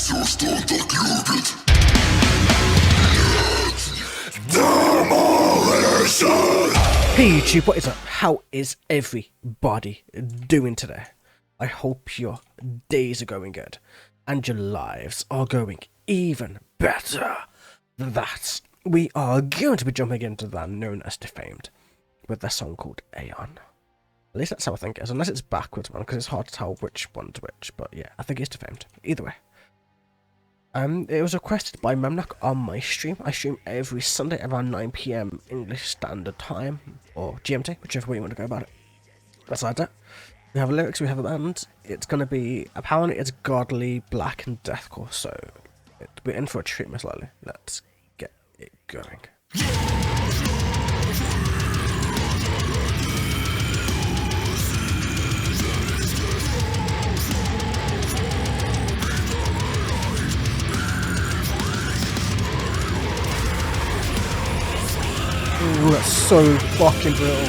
Hey YouTube, what is up? How is everybody doing today? I hope your days are going good and your lives are going even better than that. We are going to be jumping into the land known as Defamed with their song called Aeon. At least that's how I think it is, unless it's backwards, man, because it's hard to tell which one's which, but yeah, I think it's Defamed. Either way. It was requested by Memnock on my stream. I stream every Sunday around 9 PM English Standard Time, or GMT, whichever way you want to go about it. Besides that, we have lyrics, we have a band. It's going to be, apparently it's godly, black and deathcore, so we're in for a treat most likely. Let's get it going. Ooh, that's so fucking brutal.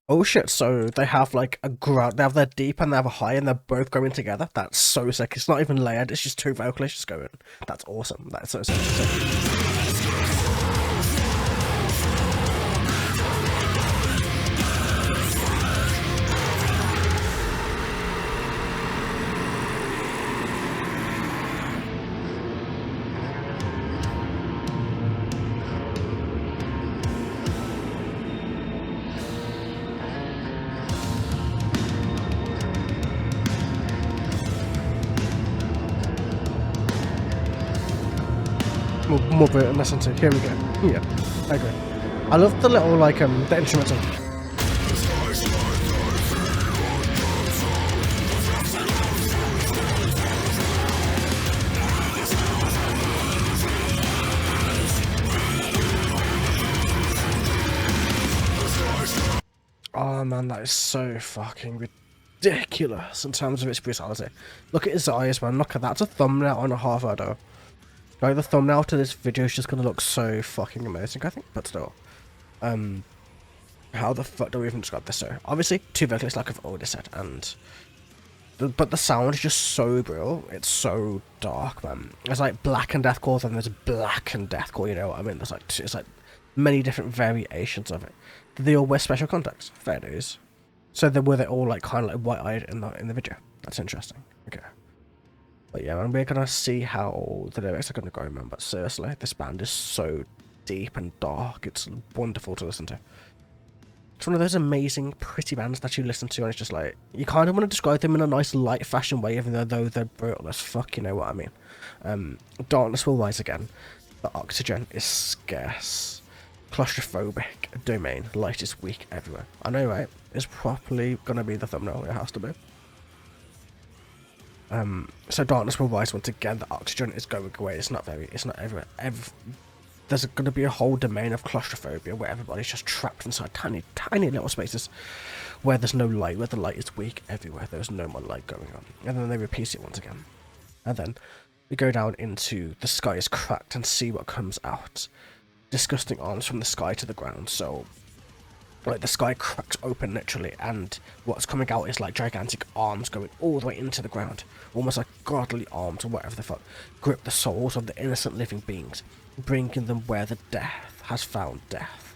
Oh shit, so they have like a they have their deep and they have a high and they're both going together. That's so sick. It's not even layered, it's just two vocalists just going. That's awesome. That's so sick. More of it and listen to. Here we go. Yeah, I agree. I love the little like the instrumental. Oh man, that is so fucking ridiculous in terms of its brutality. Look at his eyes, man. Look at that. It's a thumbnail and a half hour. Like, the thumbnail to this video is just gonna look so fucking amazing, I think, but still. How the fuck do we even describe this? So, obviously, two vocalists, like I've already said, but the sound is just so brutal. It's so dark, man. It's like black and deathcore, then there's black and deathcore, you know what I mean? There's like, it's like many different variations of it. They all wear special contacts, fair news. So were they all like kind of like white-eyed in the video? That's interesting. Okay. But yeah, and we're gonna see how the lyrics are gonna go, man. But seriously, this band is so deep and dark. It's wonderful to listen to. It's one of those amazing, pretty bands that you listen to, and it's just like you kind of want to describe them in a nice, light fashion way, even though they're brutal as fuck. You know what I mean? Darkness will rise again. The oxygen is scarce. Claustrophobic domain. Light is weak everywhere. I know, right? It's properly gonna be the thumbnail. It has to be. So darkness will rise once again. The oxygen is going away. It's not everywhere. There's going to be a whole domain of claustrophobia where everybody's just trapped inside tiny little spaces where there's no light, where the light is weak everywhere. There's no more light going on. And then they repeat it once again. And then we go down into the sky is cracked and see what comes out. Disgusting arms from the sky to the ground. So like the sky cracks open literally, and what's coming out is like gigantic arms going all the way into the ground, almost like godly arms or whatever the fuck, grip the souls of the innocent living beings, bringing them where the death has found death.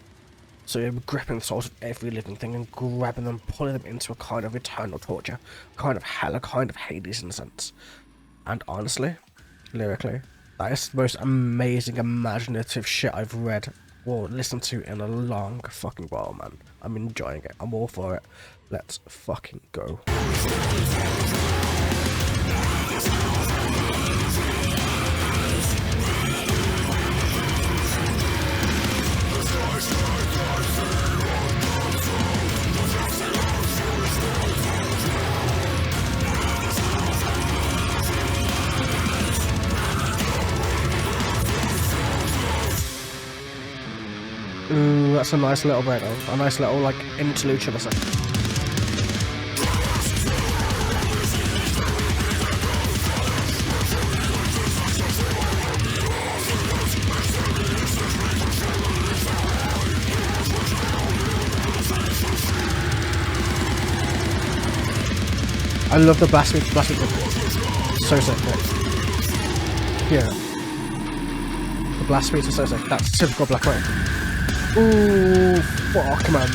So you're gripping the souls of every living thing and grabbing them, pulling them into a kind of eternal torture, kind of hell, a kind of Hades in a sense. And honestly, lyrically, that is the most amazing, imaginative shit I've read or listened to in a long fucking while, man. I'm enjoying it. I'm all for it. Let's fucking go. Ooh, that's a nice little break though. A nice little like interlude, should I say. I love the blast beat. So sick. Yeah. The blast beats are so sick. That's typical black metal. Ooh, fuck, man.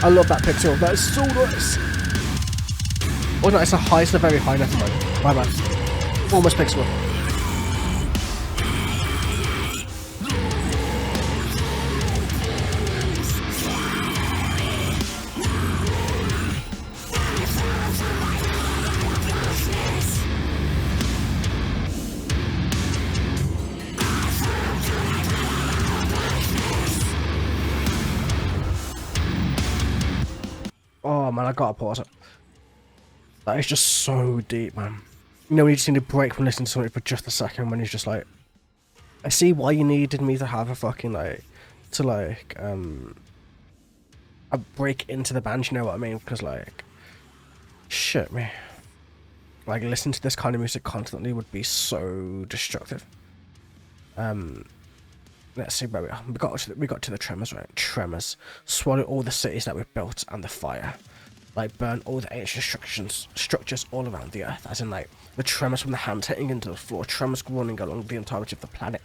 I love that pixel. That is so nice. Oh no, it's a high, it's a very high, never mind. My bad. Almost pixel. Oh man, I gotta pause it. That is just so deep, man. You know, when you just need to break from listening to something for just a second when he's just like, I see why you needed me to have a fucking, like, a break into the band, you know what I mean? Because, like, shit, me. Like, listening to this kind of music constantly would be so destructive. Let's see where we are. We got to the tremors, right? Tremors. Swallow all the cities that we've built and the fire. Like, burn all the ancient structures all around the earth, as in, like, the tremors from the hands hitting into the floor, tremors running along the entirety of the planet,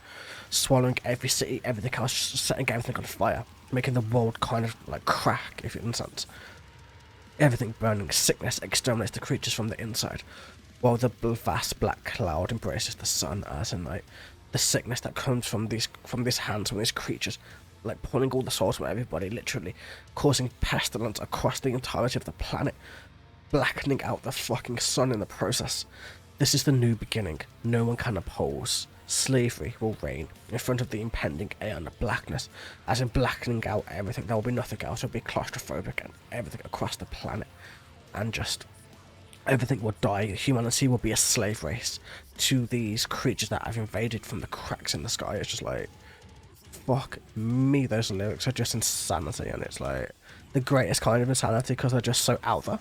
swallowing every city, everything else, setting everything on fire, making the world kind of, like, crack, if it makes sense. Everything burning, sickness exterminates the creatures from the inside, while the vast black cloud embraces the sun, as in, like, the sickness that comes from these hands, from these creatures, like pulling all the souls from everybody, literally causing pestilence across the entirety of the planet, blackening out the fucking sun in the process. This is the new beginning. No one can oppose. Slavery will reign in front of the impending Aeon of blackness, as in blackening out everything. There will be nothing else. It will be claustrophobic and everything across the planet, and just everything will die. Humanity will be a slave race to these creatures that have invaded from the cracks in the sky. It's just like, fuck me, those lyrics are just insanity, and it's like the greatest kind of insanity because they're just so out there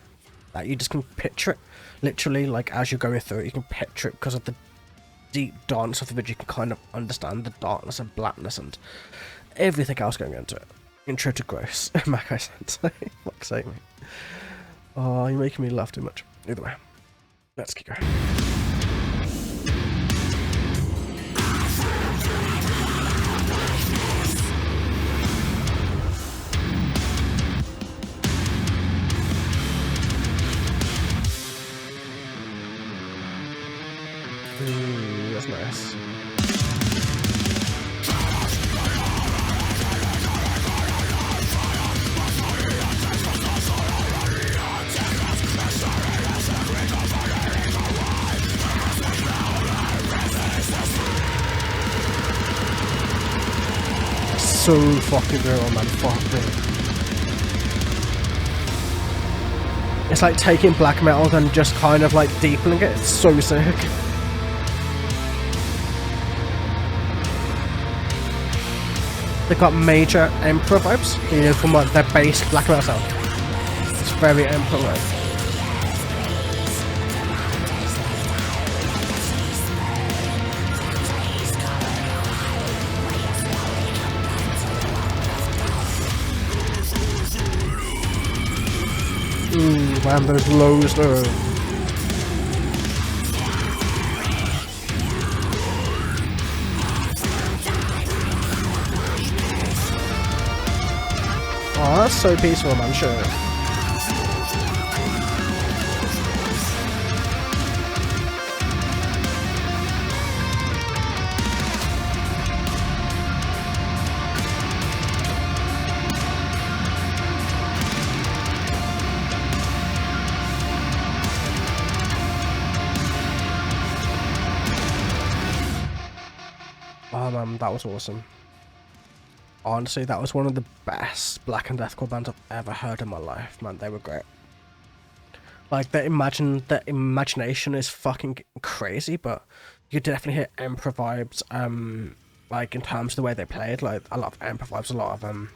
that you just can picture it. Literally, like, as you're going through it, you can picture it because of the deep darkness of the video. You can kind of understand the darkness and blackness and everything else going into it. Intro to gross. Makai Sensei. Fuck's sake, mate. Oh, you're making me laugh too much. Either way, let's keep going. Ooh, that's nice. So fucking real, man. Fuck me. It's like taking black metal and just kind of like deepening it. It's so sick. They've got major Emperor vibes, you know, from what their base black metal sound. It's very Emperor like. Ooh, man, those lows though. Oh, that's so peaceful, man, sure. Oh man, that was awesome. Honestly, that was one of the best black and deathcore bands I've ever heard in my life, man. They were great. Like, the imagination is fucking crazy, but you definitely hear Emperor vibes, like, in terms of the way they played. Like, a lot of Emperor vibes, a lot of,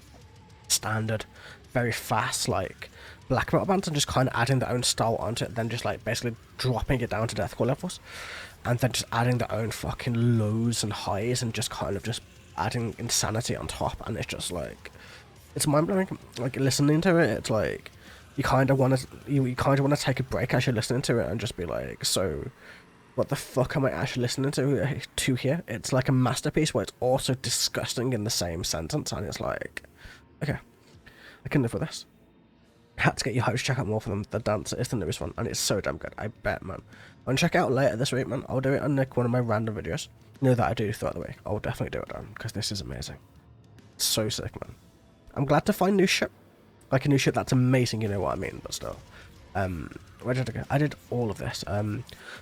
standard, very fast, like, black metal bands, and just kind of adding their own style onto it, then just, like, basically dropping it down to deathcore levels, and then just adding their own fucking lows and highs, and just kind of just adding insanity on top. And it's just like, it's mind-blowing. Like, listening to it, it's like, you kind of want to you kind of want to take a break as you're listening to it and just be like, so what the fuck am I actually listening to here? It's like a masterpiece where it's also disgusting in the same sentence, and it's like, okay, I can live with this. Had to get you hyped to check out more for them. The Dancer is the newest one, and it's so damn good. I bet, man. I'll check it out later this week, man. I'll do it on like one of my random videos. You know that I do throughout the week. I'll definitely do it, Dan, because this is amazing. It's so sick, man. I'm glad to find new shit. Like a new shit that's amazing, you know what I mean, but still. Where did I go? I did all of this.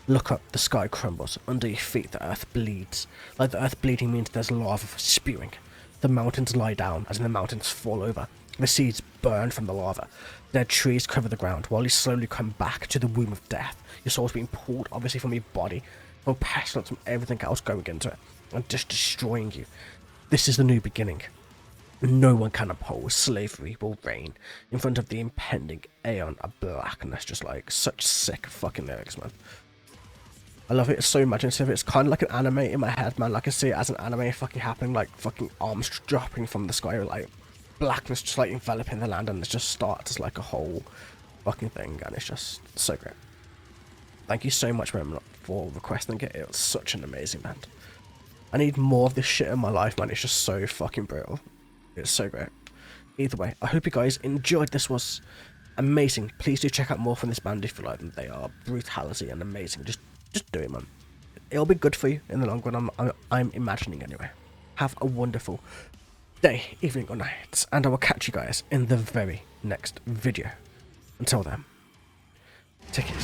Look up, the sky crumbles. Under your feet, the earth bleeds. Like the earth bleeding means there's lava spewing. The mountains lie down, as in the mountains fall over. The seeds burn from the lava. Dead trees cover the ground, while you slowly come back to the womb of death. Your soul's being pulled, obviously, from your body, from pestilence, from everything else going into it, and just destroying you. This is the new beginning. No one can oppose. Slavery will reign in front of the impending Aeon of blackness. Just like such sick fucking lyrics, man. I love it. It's so imaginative. It's kind of like an anime in my head, man. I can see it as an anime fucking happening, like fucking arms dropping from the sky, like blackness just like enveloping the land, and it just starts as like a whole fucking thing, and it's just so great. Thank you so much, man, for requesting it. It was such an amazing band. I need more of this shit in my life, man. It's just so fucking brutal. It's so great. Either way, I hope you guys enjoyed. This was amazing. Please do check out more from this band if you like them. They are brutality and amazing. Just do it, man. It'll be good for you in the long run. I'm imagining anyway. Have a wonderful day, evening, or night, and I will catch you guys in the very next video. Until then, take care.